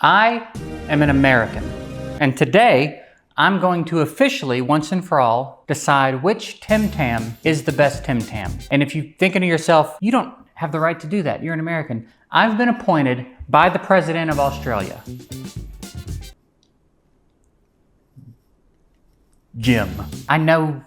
I am an American, and today I'm going to officially, once and for all, decide which Tim Tam is the best Tim Tam. And if you're thinking to yourself, you don't have the right to do that, you're an American, I've been appointed by the President of Australia, Jim. I know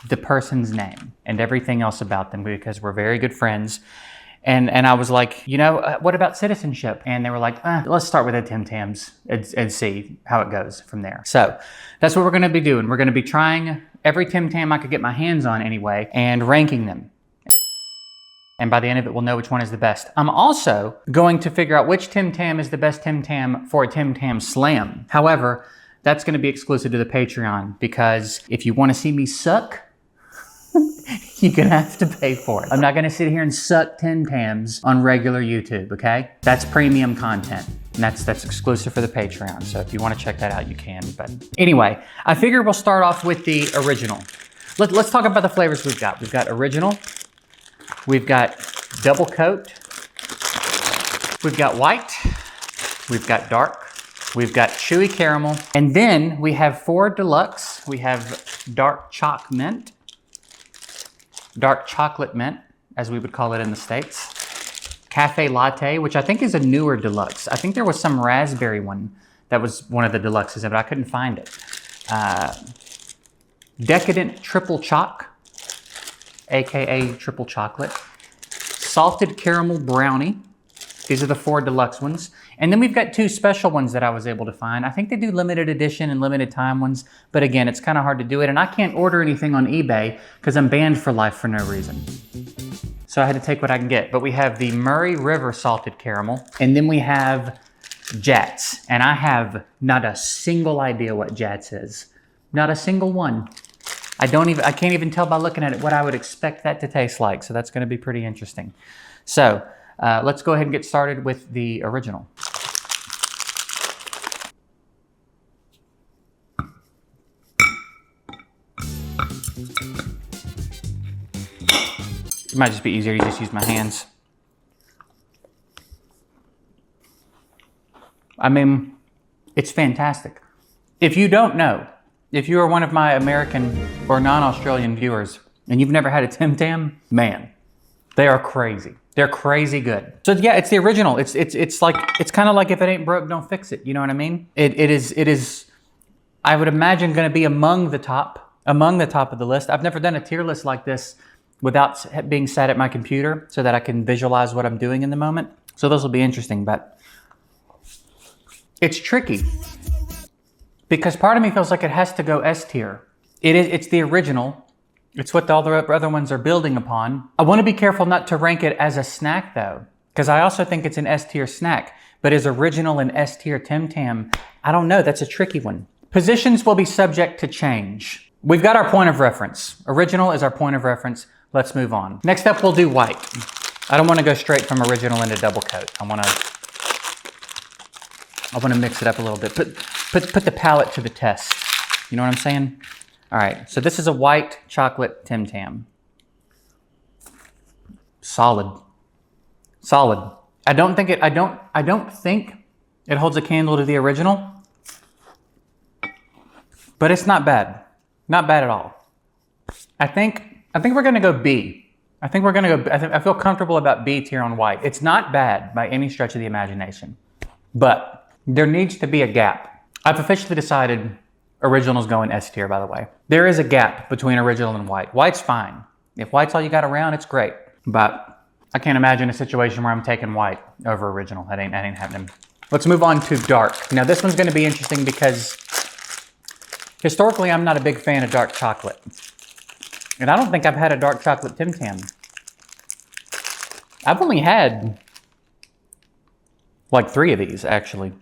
the person's name and everything else about them because we're very good friends. And I was like, what about citizenship? And they were like, let's start with the Tim Tams and see how it goes from there. So that's what we're gonna be doing. We're gonna be trying every Tim Tam I could get my hands on anyway and ranking them. And by the end of it, we'll know which one is the best. I'm also going to figure out which Tim Tam is the best Tim Tam for a Tim Tam Slam. However, that's gonna be exclusive to the Patreon because if you wanna see me suck, you're gonna have to pay for it. I'm not gonna sit here and suck Tim Tams on regular YouTube, okay? That's premium content, and that's exclusive for the Patreon. So if you wanna check that out, you can. But anyway, I figure we'll start off with the original. Let's talk about the flavors we've got. We've got original, we've got double coat, we've got white, we've got dark, we've got chewy caramel, and then we have 4 deluxe. We have dark choc mint, dark chocolate mint, as we would call it in the States. Cafe latte, which I think is a newer deluxe. I think there was some raspberry one that was one of the deluxes, but I couldn't find it. Decadent triple choc, AKA triple chocolate. Salted caramel brownie. These are the 4 deluxe ones. And then we've got 2 special ones that I was able to find. I think they do limited edition and limited time ones, but again, it's kind of hard to do it. And I can't order anything on eBay because I'm banned for life for no reason. So I had to take what I can get. But we have the Murray River salted caramel, and then we have Jats. And I have not a single idea what Jats is. Not a single one. I can't even tell by looking at it what I would expect that to taste like. So that's gonna be pretty interesting. So let's go ahead and get started with the original. It might just be easier to just use my hands. I mean, it's fantastic. If you don't know, if you are one of my American or non-Australian viewers and you've never had a Tim Tam, man, they are crazy. They're crazy good. So yeah, it's the original. It's kind of like if it ain't broke, don't fix it. You know what I mean? It is. I would imagine going to be among the top of the list. I've never done a tier list like this without being sat at my computer so that I can visualize what I'm doing in the moment. So those will be interesting, but it's tricky because part of me feels like it has to go S tier. It's the original. It's what all the other ones are building upon. I want to be careful not to rank it as a snack though, because I also think it's an S tier snack, but is original an S tier Tim Tam? I don't know, that's a tricky one. Positions will be subject to change. We've got our point of reference. Original is our point of reference. Let's move on. Next up, we'll do white. I don't want to go straight from original into double coat. I want to mix it up a little bit. Put the palate to the test. You know what I'm saying? All right, so this is a white chocolate Tim Tam. Solid. I don't think it holds a candle to the original, but it's not bad. Not bad at all. I think we're gonna go B. I feel comfortable about B tier on white. It's not bad by any stretch of the imagination, but there needs to be a gap. I've officially decided original's going S tier, by the way. There is a gap between original and white. White's fine. If white's all you got around, it's great. But I can't imagine a situation where I'm taking white over original. That ain't happening. Let's move on to dark. Now this one's gonna be interesting because historically, I'm not a big fan of dark chocolate. And I don't think I've had a dark chocolate Tim Tam. I've only had like 3 of these, actually.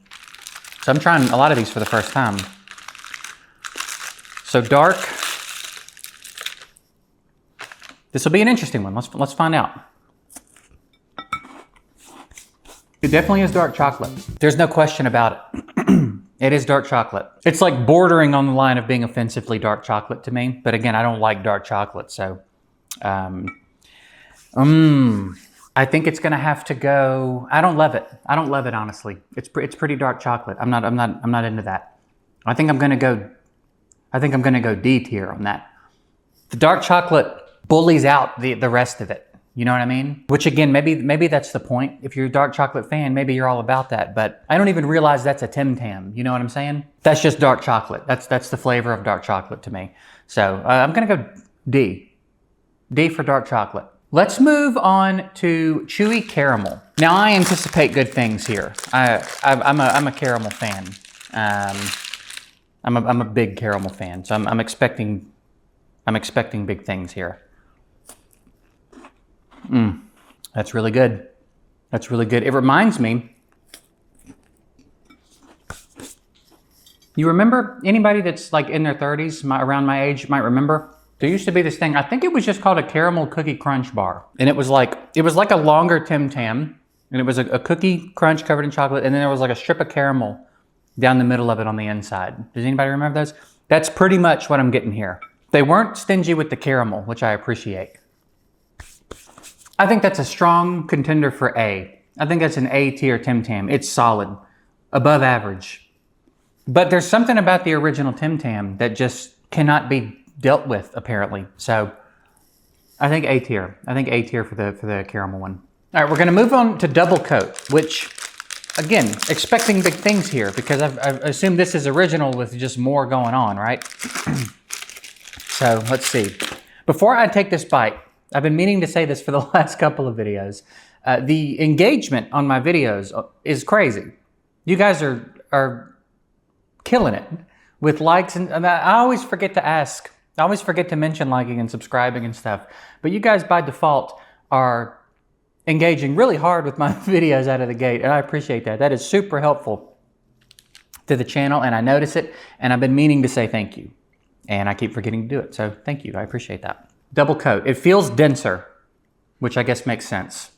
So I'm trying a lot of these for the first time. So dark. This will be an interesting one. Let's find out. It definitely is dark chocolate. There's no question about it. It is dark chocolate. It's like bordering on the line of being offensively dark chocolate to me. But again, I don't like dark chocolate, so. I I think it's gonna have to go. I don't love it. I don't love it, honestly. It's pretty dark chocolate. I'm not into that. I think I'm gonna go D tier on that. The dark chocolate bullies out the rest of it. You know what I mean? Which again, maybe that's the point. If you're a dark chocolate fan, maybe you're all about that. But I don't even realize that's a Tim Tam. You know what I'm saying? That's just dark chocolate. That's the flavor of dark chocolate to me. So I'm gonna go D. D for dark chocolate. Let's move on to chewy caramel. Now I anticipate good things here. I'm a caramel fan. I'm a big caramel fan, so I'm expecting big things here. That's really good. That's really good. It reminds me. You remember, anybody that's like in their 30s, around my age, might remember? There used to be this thing, I think it was just called a caramel cookie crunch bar. And it was like a longer Tim Tam. And it was a cookie crunch covered in chocolate. And then there was like a strip of caramel down the middle of it on the inside. Does anybody remember those? That's pretty much what I'm getting here. They weren't stingy with the caramel, which I appreciate. I think that's a strong contender for A. I think that's an A tier Tim Tam. It's solid, above average. But there's something about the original Tim Tam that just cannot be dealt with, apparently. So I think A tier. I think A tier for the caramel one. All right, we're gonna move on to double coat, which, again, expecting big things here because I've assumed this is original with just more going on, right? So let's see. Before I take this bite, I've been meaning to say this for the last couple of videos. The engagement on my videos is crazy. You guys are killing it with likes, and I always forget to ask. I always forget to mention liking and subscribing and stuff. But you guys by default are engaging really hard with my videos out of the gate, and I appreciate that. That is super helpful to the channel, and I notice it, and I've been meaning to say thank you. And I keep forgetting to do it, so thank you. I appreciate that. Double coat. It feels denser, which I guess makes sense.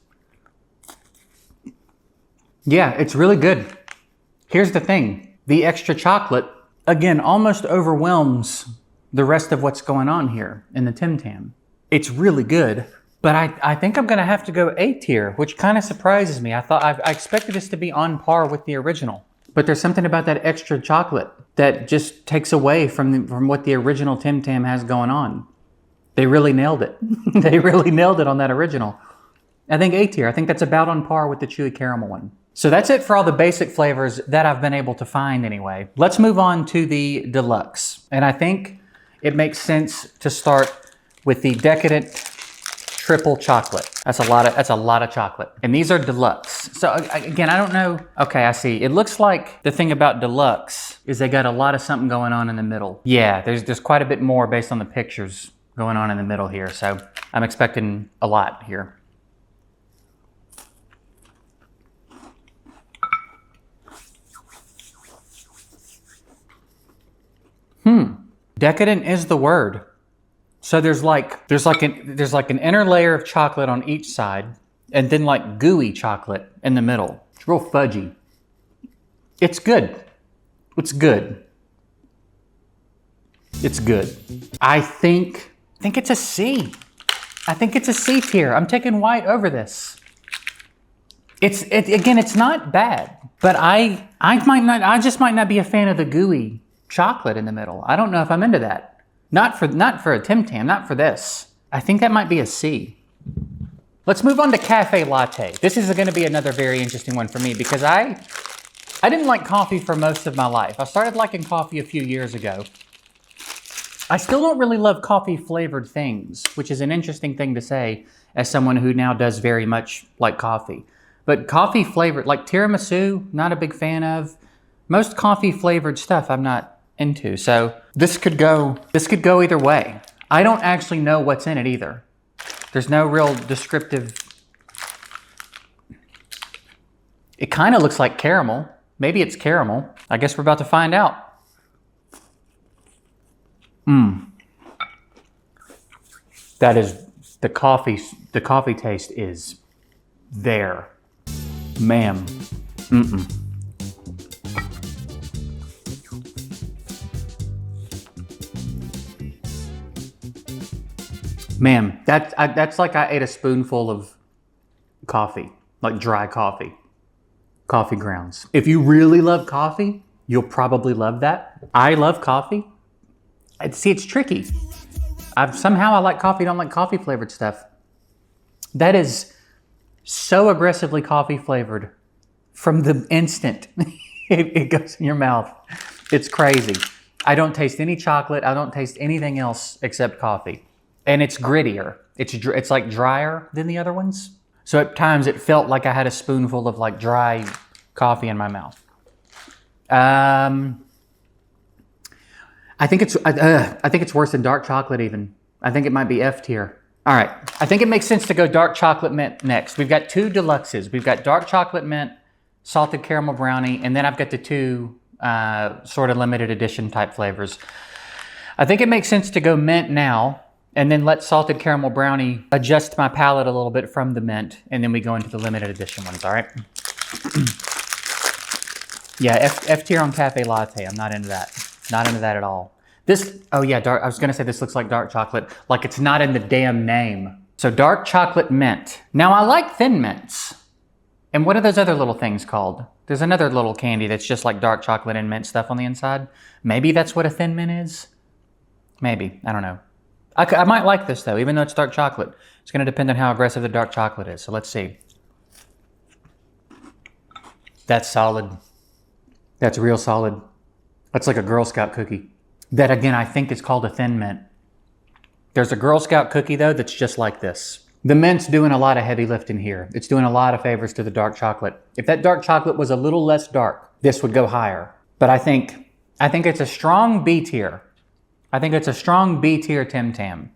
Yeah, it's really good. Here's the thing. The extra chocolate, again, almost overwhelms the rest of what's going on here in the Tim Tam. It's really good, but I think I'm gonna have to go A tier, which kind of surprises me. I expected this to be on par with the original, but there's something about that extra chocolate that just takes away from what the original Tim Tam has going on. They really nailed it. They really nailed it on that original. I think A tier. I think that's about on par with the chewy caramel one. So that's it for all the basic flavors that I've been able to find anyway. Let's move on to the deluxe. And I think it makes sense to start with the decadent triple chocolate. That's a lot of chocolate. And these are deluxe. So again, I don't know. Okay, I see. It looks like the thing about deluxe is they got a lot of something going on in the middle. Yeah, there's quite a bit more based on the pictures going on in the middle here. So I'm expecting a lot here. Decadent is the word. So there's like an inner layer of chocolate on each side, and then like gooey chocolate in the middle. It's real fudgy. It's good. It's good. It's good. I think it's a C. I think it's a C tier. I'm taking white over this. Again, it's not bad, but I just might not be a fan of the gooey chocolate in the middle. I don't know if I'm into that. Not for a Tim Tam, not for this. I think that might be a C. Let's move on to cafe latte. This is going to be another very interesting one for me because I didn't like coffee for most of my life. I started liking coffee a few years ago. I still don't really love coffee flavored things, which is an interesting thing to say as someone who now does very much like coffee. But coffee flavored, like tiramisu, not a big fan of. Most coffee flavored stuff I'm not into. So this could go either way. I don't actually know what's in it either. There's no real descriptive. It kind of looks like caramel. Maybe it's caramel. I guess we're about to find out. That is the coffee taste is there. Ma'am. Ma'am, that's like I ate a spoonful of coffee, like dry coffee, coffee grounds. If you really love coffee, you'll probably love that. I love coffee. See, it's tricky. Somehow I like coffee, don't like coffee flavored stuff. That is so aggressively coffee flavored from the instant it goes in your mouth. It's crazy. I don't taste any chocolate. I don't taste anything else except coffee. And it's grittier. It's like drier than the other ones. So at times it felt like I had a spoonful of like dry coffee in my mouth. I think it's worse than dark chocolate even. I think it might be F tier. All right, I think it makes sense to go dark chocolate mint next. We've got 2 deluxes. We've got dark chocolate mint, salted caramel brownie, and then I've got the 2 sort of limited edition type flavors. I think it makes sense to go mint now and then let salted caramel brownie adjust my palate a little bit from the mint, and then we go into the limited edition ones, all right? Yeah, F tier on cafe latte. I'm not into that. Not into that at all. Oh yeah, I was gonna say this looks like dark chocolate, like it's not in the damn name. So dark chocolate mint. Now I like thin mints. And what are those other little things called? There's another little candy that's just like dark chocolate and mint stuff on the inside. Maybe that's what a thin mint is? Maybe, I don't know. I might like this though, even though it's dark chocolate. It's gonna depend on how aggressive the dark chocolate is, so let's see. That's solid. That's real solid. That's like a Girl Scout cookie. That again, I think is called a thin mint. There's a Girl Scout cookie though that's just like this. The mint's doing a lot of heavy lifting here. It's doing a lot of favors to the dark chocolate. If that dark chocolate was a little less dark, this would go higher. But I think it's a strong B tier. I think it's a strong B tier Tim Tam.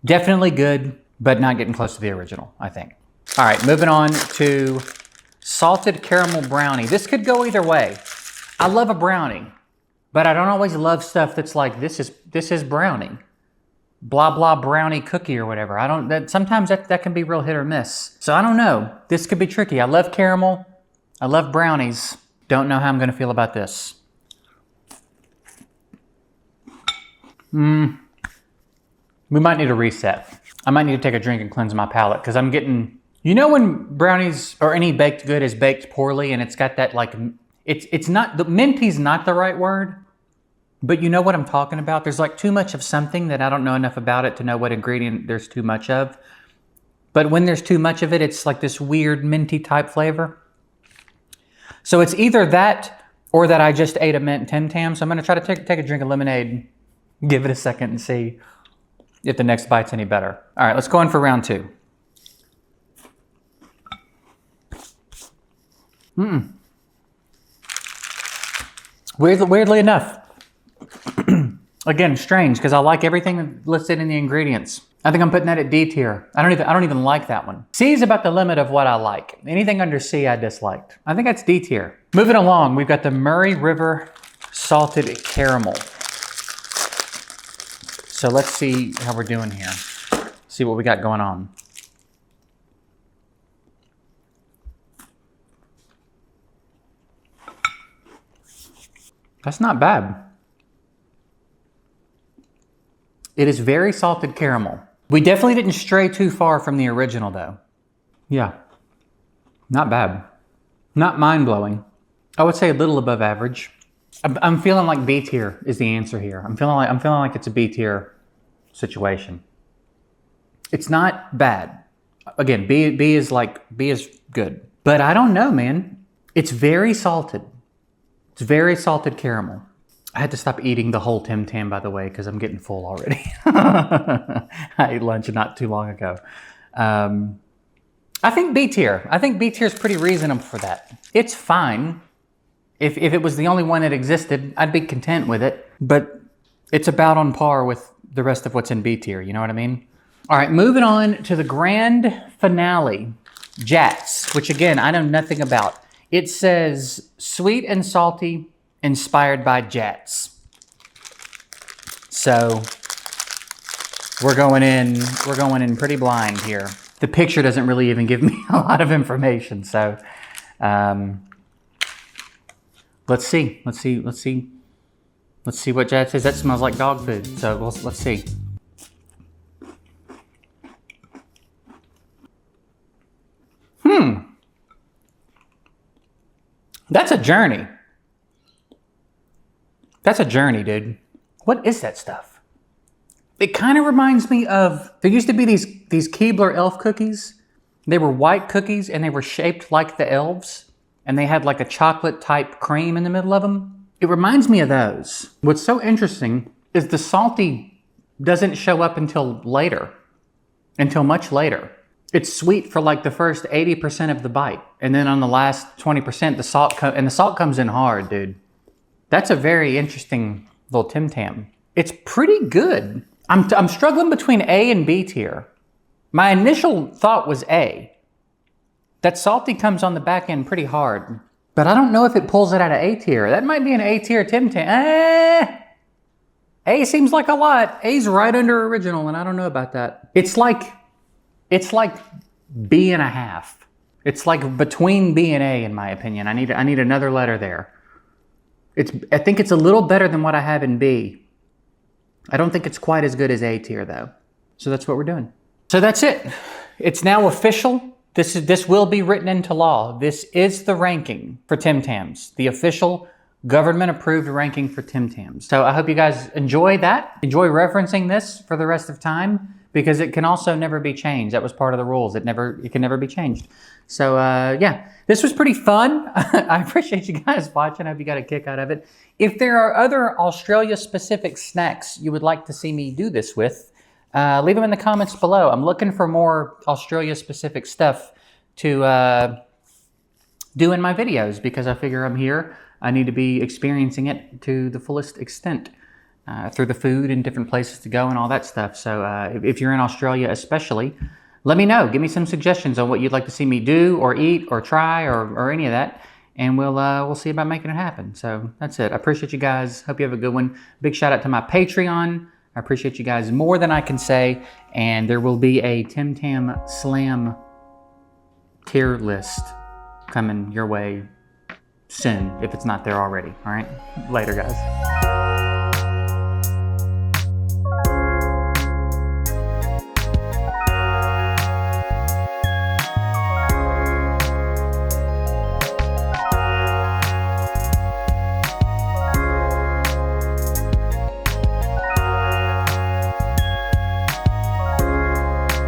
Definitely good, but not getting close to the original, I think. All right, moving on to salted caramel brownie. This could go either way. I love a brownie, but I don't always love stuff that's like, this is brownie. Blah, blah, brownie cookie or whatever. Sometimes that can be real hit or miss. So I don't know. This could be tricky. I love caramel. I love brownies. Don't know how I'm going to feel about this. We might need a reset. I might need to take a drink and cleanse my palate because I'm getting, you know when brownies or any baked good is baked poorly and it's got that like, it's not, the minty's not the right word, but you know what I'm talking about? There's like too much of something that I don't know enough about it to know what ingredient there's too much of. But when there's too much of it, it's like this weird minty type flavor. So it's either that or that I just ate a mint Tim Tam. So I'm gonna try to take a drink of lemonade, give it a second and see if the next bite's any better. All right, let's go in for round 2. Weirdly enough, again, strange because I like everything listed in the ingredients. I think I'm putting that at D tier. I don't even like that one. C is about the limit of what I like. Anything under C I disliked. I think that's D tier. Moving along, we've got the Murray River salted caramel. So let's see how we're doing here. See what we got going on. That's not bad. It is very salted caramel. We definitely didn't stray too far from the original though. Yeah, not bad. Not mind-blowing. I would say a little above average. I'm feeling like B tier is the answer here. I'm feeling like it's a B tier situation. It's not bad. Again, B is good. But I don't know, man. It's very salted. It's very salted caramel. I had to stop eating the whole Tim Tam, by the way, because I'm getting full already. I ate lunch not too long ago. I think B tier. I think B tier is pretty reasonable for that. It's fine. If it was the only one that existed, I'd be content with it. But it's about on par with the rest of what's in B tier. You know what I mean? All right, moving on to the grand finale, Jats, which again, I know nothing about. It says sweet and salty, inspired by Jats. So we're going in pretty blind here. The picture doesn't really even give me a lot of information. So let's see what Jats is. That smells like dog food. So let's see. That's a journey. That's a journey, dude. What is that stuff? It kind of reminds me of, there used to be these Keebler elf cookies. They were white cookies and they were shaped like the elves. And they had like a chocolate type cream in the middle of them. It reminds me of those. What's so interesting is the salty doesn't show up until later, until much later. It's sweet for like the first 80% of the bite. And then on the last 20%, the salt comes in hard, dude. That's a very interesting little Tim Tam. It's pretty good. I'm struggling between A and B tier. My initial thought was A. That salty comes on the back end pretty hard. But I don't know if it pulls it out of A tier. That might be an A tier Tim Tam. A seems like a lot. A's right under original, and I don't know about that. It's like B and a half. It's like between B and A, in my opinion. I need another letter there. I think it's a little better than what I have in B. I don't think it's quite as good as A tier though. So that's what we're doing. So that's it. It's now official. This will be written into law. This is the ranking for Tim Tams, the official government-approved ranking for Tim Tams. So I hope you guys enjoy that. Enjoy referencing this for the rest of time, because it can also never be changed. That was part of the rules. It can never be changed. So yeah, this was pretty fun. I appreciate you guys watching. I hope you got a kick out of it. If there are other Australia-specific snacks you would like to see me do this with, leave them in the comments below. I'm looking for more Australia-specific stuff to do in my videos, because I figure I'm here. I need to be experiencing it to the fullest extent through the food and different places to go and all that stuff. So if you're in Australia especially, let me know. Give me some suggestions on what you'd like to see me do or eat or try or any of that. And we'll see about making it happen. So that's it. I appreciate you guys. Hope you have a good one. Big shout out to my Patreon. I appreciate you guys more than I can say. And there will be a Tim Tam Slam tier list coming your way soon, if it's not there already. All right? Later, guys.